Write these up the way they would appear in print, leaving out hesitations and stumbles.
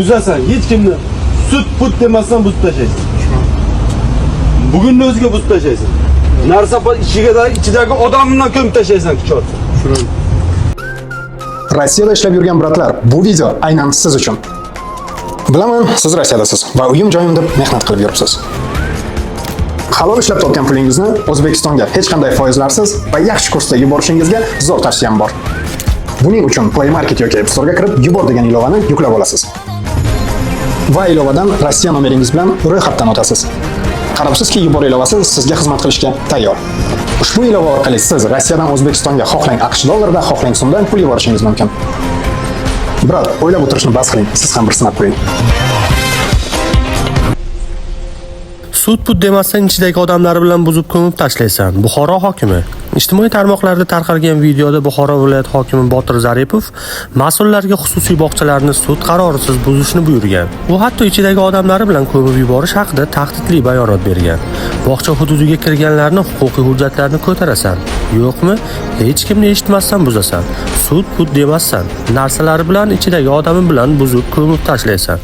buzasan, hech kimni sut put demasdan buzib tashlaysan. Bugunni o'ziga buzib tashlaysan. Narsapar ichidagi odamni ko'mib tashlaysan kuchotsa. Rossiyada ishlab yurgan bratlar, bu video aynan siz uchun. Bilaman, siz Rossiyadasiz va uyim joyim deb mehnat qilib yuribsiz. Halol ishlab topgan pulingizni O'zbekistonga hech qanday foizlarsiz va yaxshi kursda yuborishingizga zo'r tavsiyam bor. Buning uchun Play Market yoki App Store'ga kirib yubor degan ilovani yuklab olasiz. Va ilovadan Rossiya nomeringiz bilan ro'yxatdan o'tasiz. Qarabsizki, yubor ilovasi sizga xizmat qilishga tayyor. Ushbu ilova orqali siz Rossiyadan O'zbekistonga xohlang AQSh dollarida, xohlang so'mdan pul yuborishingiz mumkin. Biroq, o'ylab o'tirishni bas qiling, siz ham bir sinab qo'ying. Sud put demasdan ichidagi odamlari bilan buzib ko'mib tashlaysan. Buxoro hokimi. Ijtimoiy tarmoqlarda tarqalgan videoda Buxoro viloyat hokimi Botir Zaripov mas'ullarga xususiy bog'chalarni sud qarorisiz buzishni buyurgan. U hatto ichidagi odamlari bilan ko'mib yuborish haqida tahdidli bayonot bergan. Bog'cha hududiga kirganlarni huquqiy hujjatlarini ko'tarasan. Yo'qmi? Hech kimni eshitmasdan buzasan. Sud put demasdan, narsalari bilan ichidagi odami bilan buzib ko'mib tashlaysan.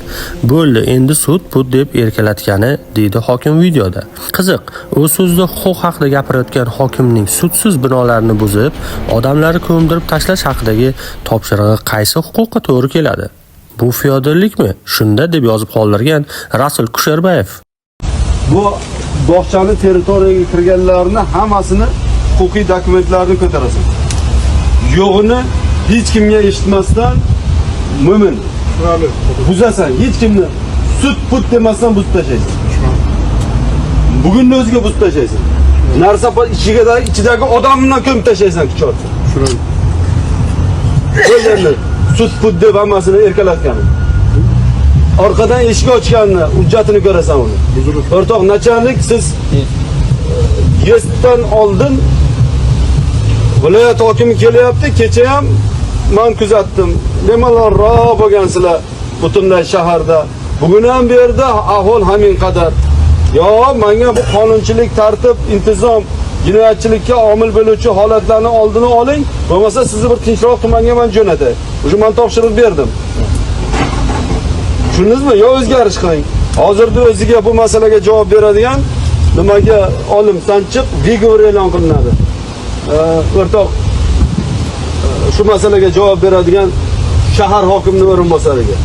Bo'ldi, endi sud put deb erkalatgani deydi hokim videoda. Qiziq, u so'zda huquq haqida gapirayotgan hokimning sudsiz binolarni buzib, odamlarni ko'mdirib tashlash haqidagi topshirig'i qaysi huquqqa to'g'ri keladi? Bu feodallikmi? Shunda deb yozib qoldirgan Rasul Kusherbayev. Bu bog'chani territoriyaga kirganlarni hammasini huquqiy dokumentlarini ko'tarasan. Yo'g'ini hech kimga eshitmasdan mo'min buzasan, hech kimni sut put demasdan buzib tashlaysan. Bugunni o'ziga buzib tashlaysan. Narsapar ichidagi odamni ko'mib tashlaysan kuchotsa. O'zini sut put deb hammasini erkalatgan. Orqadan eshik ochganni, hujjatini ko'rasan uni. O'rtoq nachalnik, siz yesdan oldin viloyat hokimi kelyapti, kecha ham men kuzatdim. Nimalarroq bo'lgansizlar butunlay shaharda. Bugun ham bu yerda ahvol hamin qadar. Yo, menga bu qonunchilik, tartib, intizom, jinoyatchilikka omil bo'luvchi holatlarni oldini oling, bo'lmasa sizni bir tinchroq tumanga men jo'natay. O'sha men topshiriq berdim. Tushundingizmi? Yo o'zgarish qiling. Hozirda o'ziga bu masalaga javob beradigan nimaga olim Sanchiq Vigor e'lon qilinadi. O'rtoq shu masalaga javob beradigan shahar hokimining o'rinbosariga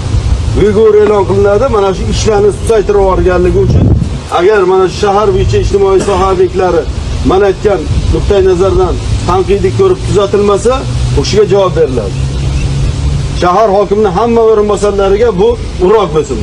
Vigor e'lon qilinadi. Mana shu ishlarni susaytirib yuborganligi uchun agar mana shu shahar bo'yicha ijtimoiy soha obyektlari men aytgan nuqtai nazardan tanqidiy ko'rib tuzatilmasa, o'shiga javob beriladi. Shahar hokimining hamma o'rinbosarlariga bu urok bo'lsin.